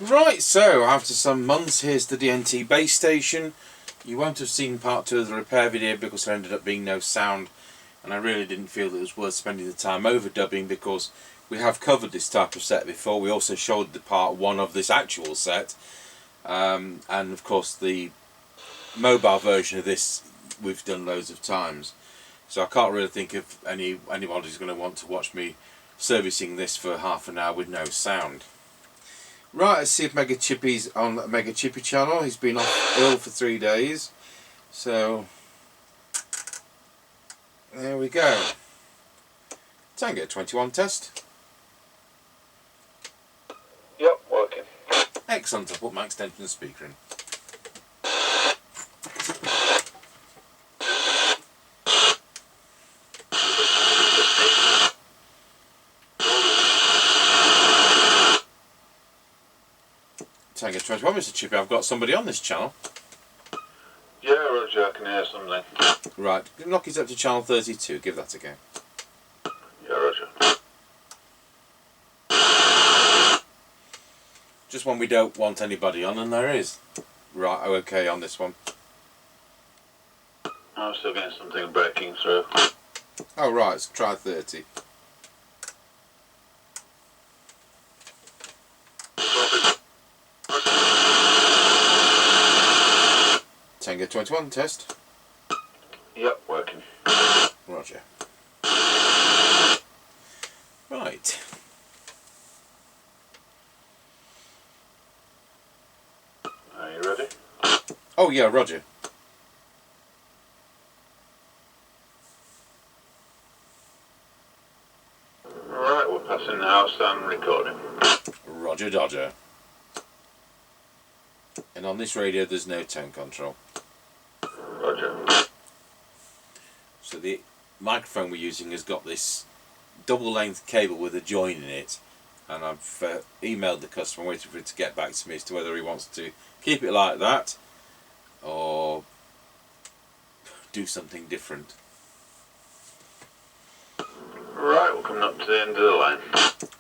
Right, so after some months, here's the DNT base station. You won't have seen part 2 of the repair video because there ended up being no sound, and I really didn't feel that it was worth spending the time overdubbing because we have covered this type of set before. We also showed the part 1 of this actual set, and of course the mobile version of this we've done loads of times. So I can't really think of anyone who's going to want to watch me servicing this for half an hour with no sound. Right, let's see if Mega Chippie's on the Mega Chippie channel. He's been off ill for 3 days. So, there we go. Tango 21 test. Yep, working. Excellent, I'll put my extension speaker in. Tango 21, Mr. Chippie, I've got somebody on this channel. Yeah, Roger, I can hear something. Right, knock it up to channel 32, give that a go. Yeah, Roger. Just when we don't want anybody on, and there is. Right, okay on this one. I'm still getting something breaking through. Oh right, let's try 30. Tango 21 test. Yep, working. Roger. Right. Are you ready? Oh yeah, Roger. Right, we're passing the house and recording. Roger Dodger. And on this radio there's no tone control. Roger. So the microphone we're using has got this double length cable with a join in it, and I've emailed the customer waiting for him to get back to me as to whether he wants to keep it like that or do something different. Right, we're coming up to the end of the line.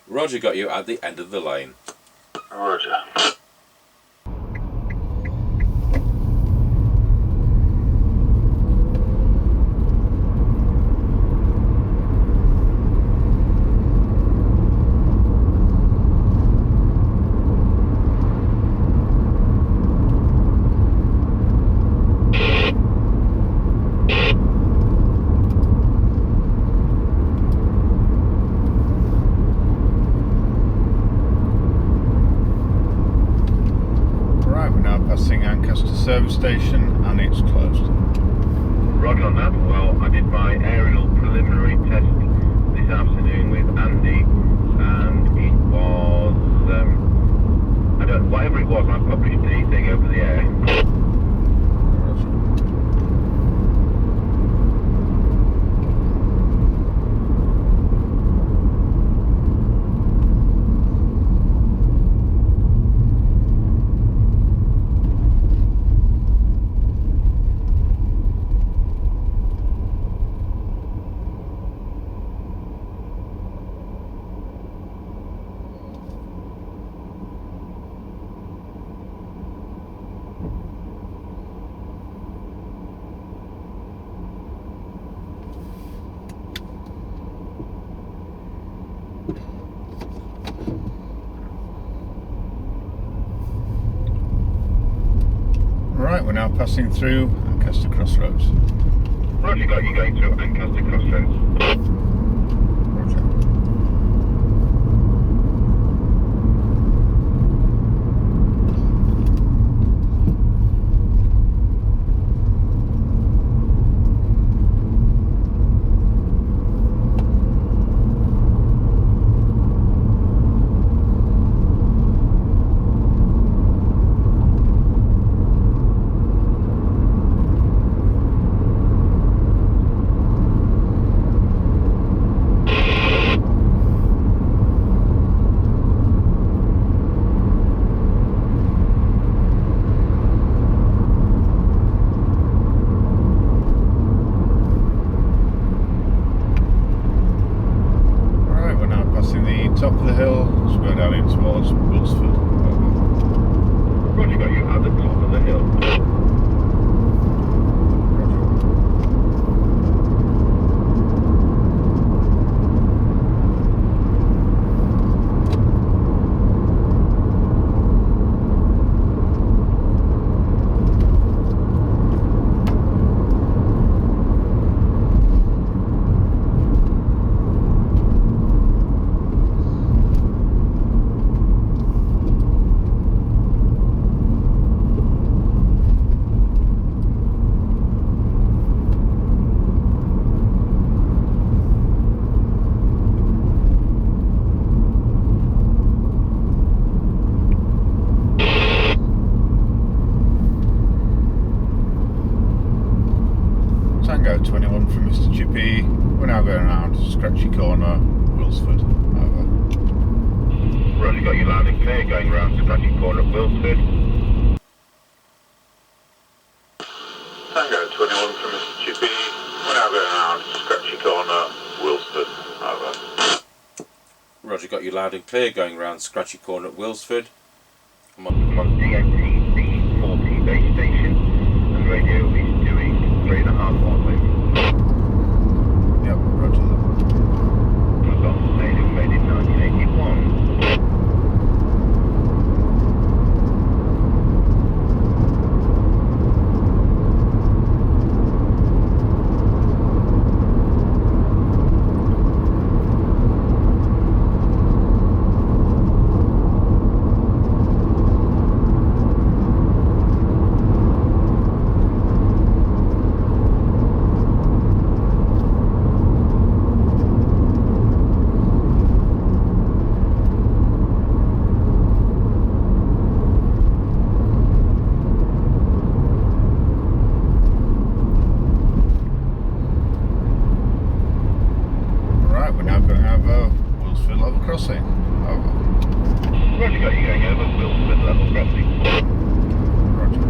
Roger got you at the end of the lane. Roger. Service station and it's closed. Roger on that. Well, I did my aerial preliminary test this afternoon with Andy, and it was whatever it was, I published anything over the air. Right, we're now passing through Ancaster Crossroads. Roger, got you going through Ancaster Crossroads. Roger. top of the hill, let's go down in towards Wilsford. Roger, got you at the top of the hill. Tango 21 from Mr. Chippie. We're now going around Scratchy Corner, Wilsford. Over. Roger, got you loud and clear, going around Scratchy Corner at Wilsford. Tango 21 from Mr. Chippie. We're now going around Scratchy Corner, Wilsford. Over. Roger, got you loud and clear, going around Scratchy Corner at Wilsford. I'm on DNT B40 base station, and radio is doing 3.5 watt wave. Yep, roger that. I've got radio made in 1981. Right, we're now going to have a Wilsford level crossing. Over. Roger, got you going over Wilsford level crossing. Roger.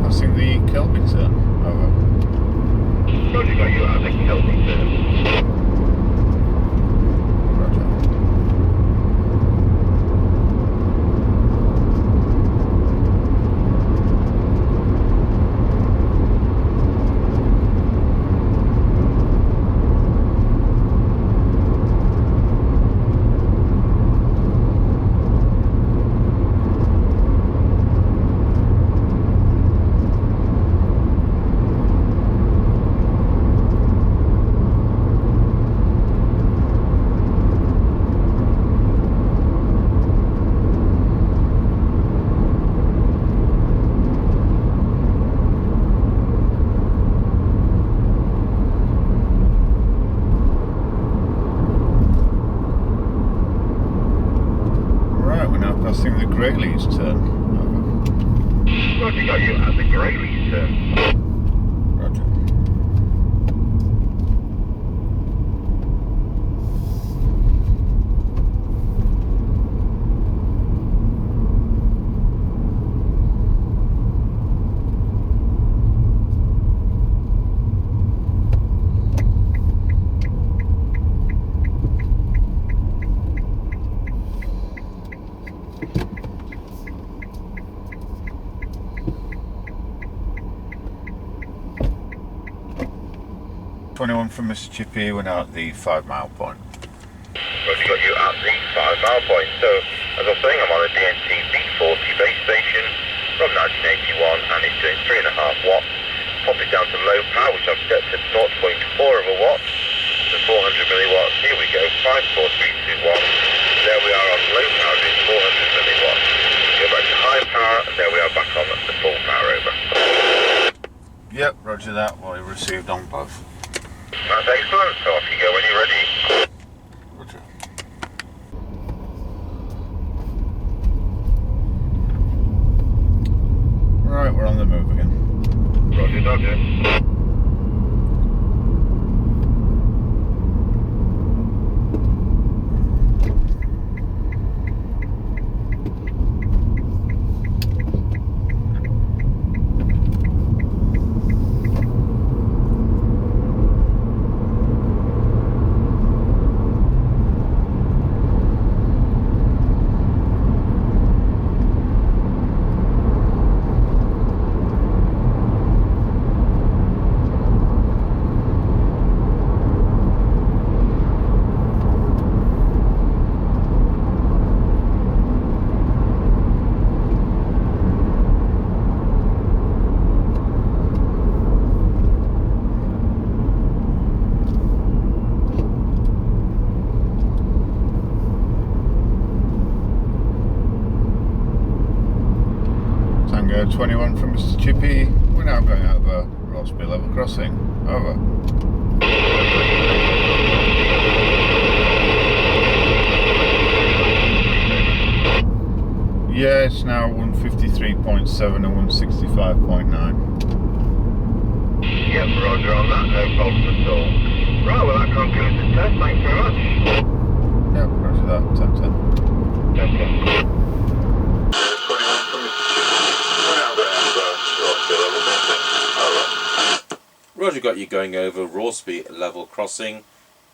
Passing the Kelby turn. Over. Roger, got you at the Kelby turn. Roger. Passing the Greyleys turn. Over. Roger, got you at the Greyleys turn. Roger. 21 from Mr. Chippie, we're now at the 5 mile point. Roger, got you at the 5 mile point. So, as I was saying, I'm on a DNT B40 base station from 1981 and it's doing 3.5 watts. Pop it down to low power, which I've set to 0.4 of a watt. So 400 milliwatts. Here we go, 5, 4, 3, 2, 1. There we received on both. That's excellent, so off you go when you're ready. Roger. Right, we're on the move again. Roger, Dodger. Tango 21 from Mr. Chippie. We're now going over Rossby level crossing. Over. Yeah, it's now 153.7 and 165.9. Yep, Roger on that, no problem at all. Right, well that concludes the test, thanks very much. Yep, roger that, 10-10. 10-10. 21 from Mr. Chippie. We're now going over Rossby level crossing. Over. Roger, got you going over Rossby level crossing.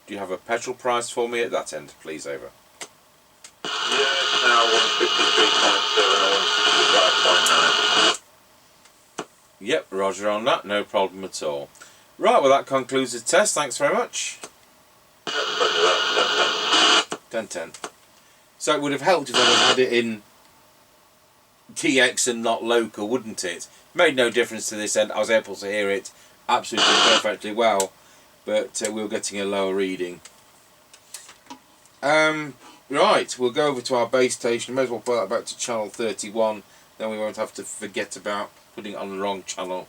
Do you have a petrol price for me at that end, please? Over. Yeah, it's now 153.7 or 165.9. Yep, Roger on that, no problem at all. Right, well that concludes the test, thanks very much. Yep, roger that, 10-10. So it would have helped if I had it in TX and not local, wouldn't it? Made no difference to this end, I was able to hear it absolutely perfectly well, but we were getting a lower reading. Right, we'll go over to our base station. May as well put that back to channel 31, then we won't have to forget about putting it on the wrong channel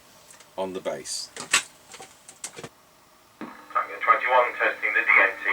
on the base. Tango 21 testing the DNT